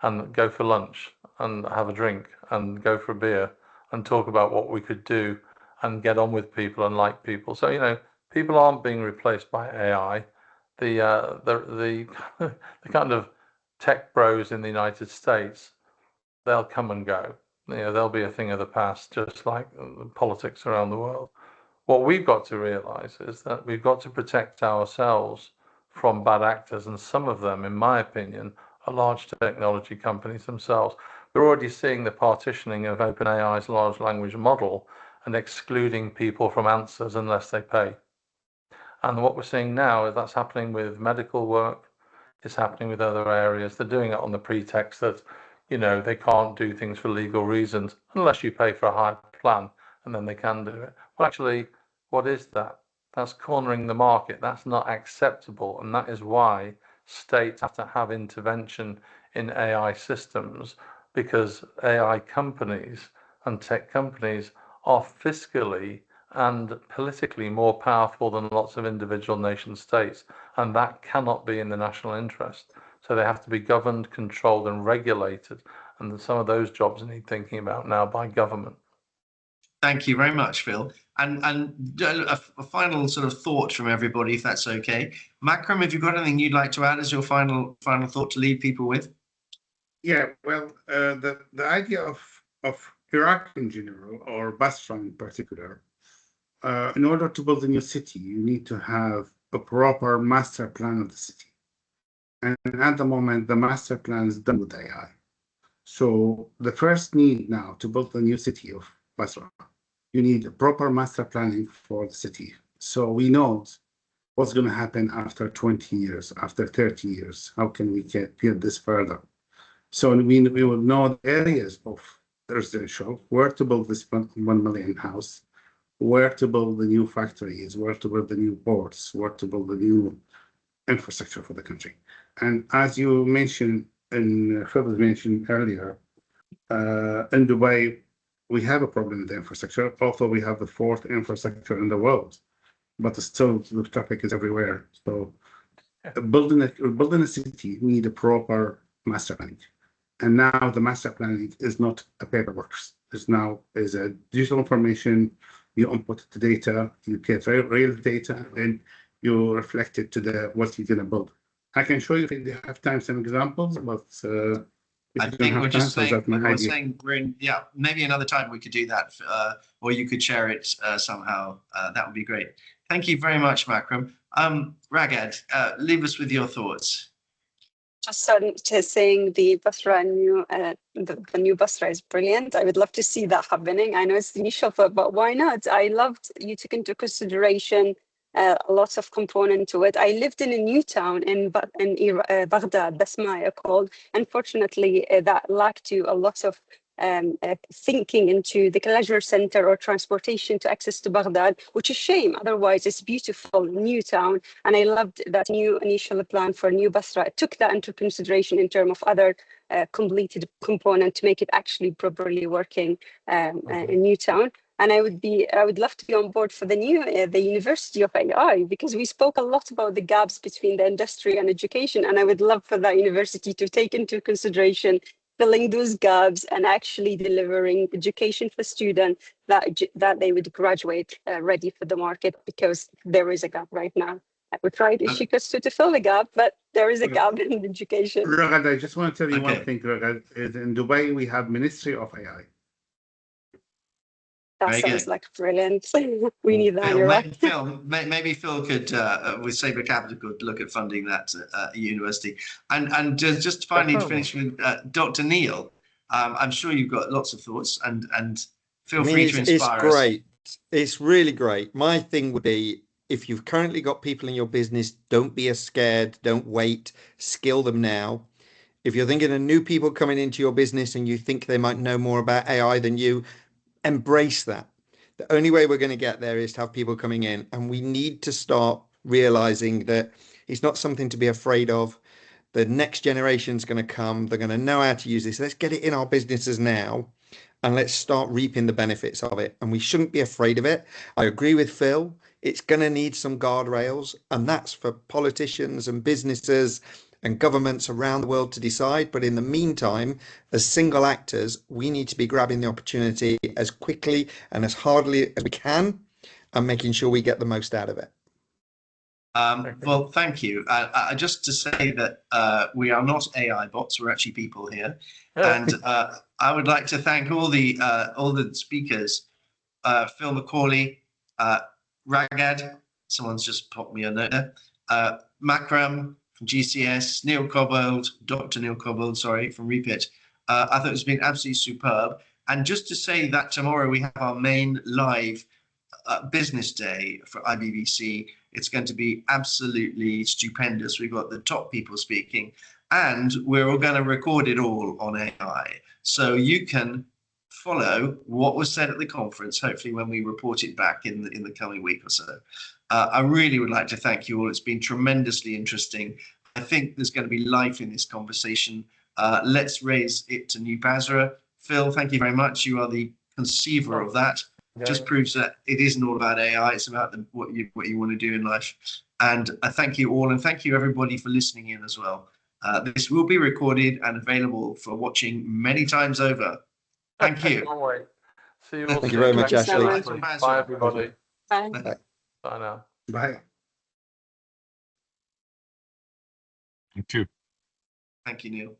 and go for lunch and have a drink and go for a beer and talk about what we could do and get on with people and like people. So, people aren't being replaced by AI. The kind of tech bros in the United States, they'll come and go. They'll be a thing of the past, just like politics around the world. What we've got to realize is that we've got to protect ourselves from bad actors, and some of them, in my opinion, are large technology companies themselves. We're already seeing the partitioning of OpenAI's large language model and excluding people from answers unless they pay. And what we're seeing now is that's happening with medical work, it's happening with other areas. They're doing it on the pretext that, you know, they can't do things for legal reasons unless you pay for a high plan, and then they can do it. Well, actually, what is that? That's cornering the market. That's not acceptable, and that is why states have to have intervention in AI systems, because AI companies and tech companies are fiscally and politically more powerful than lots of individual nation states, and that cannot be in the national interest. So they have to be governed, controlled, and regulated, and some of those jobs need thinking about now by government. Thank you very much, Phil. And a final sort of thought from everybody, if that's okay. Makram, have you got anything you'd like to add as your final thought to leave people with? Yeah, well, the idea of Iraq in general, or Basrah in particular, in order to build a new city, you need to have a proper master plan of the city. And at the moment, the master plan is done with AI. So the first need now to build a new city of Basrah, you need a proper master planning for the city. So we know what's going to happen after 20 years, after 30 years. How can we get this further? So we will know the areas of residential, where to build this 1 million house, where to build the new factories, where to build the new ports, where to build the new infrastructure for the country. And as you mentioned, and Phil mentioned earlier, in Dubai, we have a problem with the infrastructure. Also, we have the fourth infrastructure in the world, but still the traffic is everywhere. So building a city, we need a proper master planning. And now the master planning is not a paperwork. It's now is a digital information. You input the data, you get real data, and you reflect it to what you're going to build. I can show you if you have time some examples, but I think we're just saying, yeah, maybe another time we could do that, or you could share it somehow. That would be great. Thank you very much, Makram. Raghad, leave us with your thoughts. Just saying the Basrah the new Basrah is brilliant. I would love to see that happening. I know it's the initial thought, but why not? I loved you took into consideration lots of component to it. I lived in a new town in Baghdad, Basmaya called. Unfortunately, that lacked to a lot of thinking into the leisure center or transportation to access to Baghdad, which is a shame. Otherwise, it's beautiful new town, and I loved that new initial plan for new Basra. It took that into consideration in terms of other completed component to make it actually properly working a new town. And I would love to be on board for the University of AI, because we spoke a lot about the gaps between the industry and education, and I would love for that university to take into consideration filling those gaps and actually delivering education for students that they would graduate ready for the market, because there is a gap right now. I would try to fill the gap, but there is a gap in education. Raghad, I just want to tell you one thing, Raghad, is in Dubai, we have Ministry of AI. That sounds like brilliant. We need that. Maybe Phil could, with Saibre Capital, could look at funding that university. And just finally to finish with Dr. Neil, I'm sure you've got lots of thoughts, and feel free to inspire us. It's great. It's really great. My thing would be, if you've currently got people in your business, don't be scared. Don't wait. Skill them now. If you're thinking of new people coming into your business and you think they might know more about AI than you, embrace that. The only way we're going to get there is to have people coming in, and we need to start realizing that it's not something to be afraid of. The next generation is going to come. They're going to know how to use this. Let's get it in our businesses now, and let's start reaping the benefits of it. And we shouldn't be afraid of it. I agree with Phil. It's going to need some guardrails, and that's for politicians and businesses and governments around the world to decide. But in the meantime, as single actors, we need to be grabbing the opportunity as quickly and as hardly as we can, and making sure we get the most out of it. Well, thank you. Just to say that we are not AI bots; we're actually people here. And I would like to thank all the speakers: Phil Mcauley, Raghad. Someone's just popped me a note there. Makram from GCS, Neil Cobbold, Dr. Neil Cobbold, sorry, from Reapit. I thought it's been absolutely superb. And just to say that tomorrow we have our main live business day for IBBC. It's going to be absolutely stupendous. We've got the top people speaking, and we're all going to record it all on AI. So you can follow what was said at the conference, hopefully when we report it back in the coming week or so. I really would like to thank you all. It's been tremendously interesting. I think there's going to be life in this conversation. Let's raise it to New Basrah. Phil, thank you very much. You are the conceiver of that. Just proves that it isn't all about AI. It's about what you want to do in life. And I thank you all, and thank you everybody for listening in as well. This will be recorded and available for watching many times over. Thank you. Can't wait. See you all Thank you soon. very much, Thank you so Ashley. much. Bye, everybody. Bye. Bye now. Bye. You too. Thank you, Neil.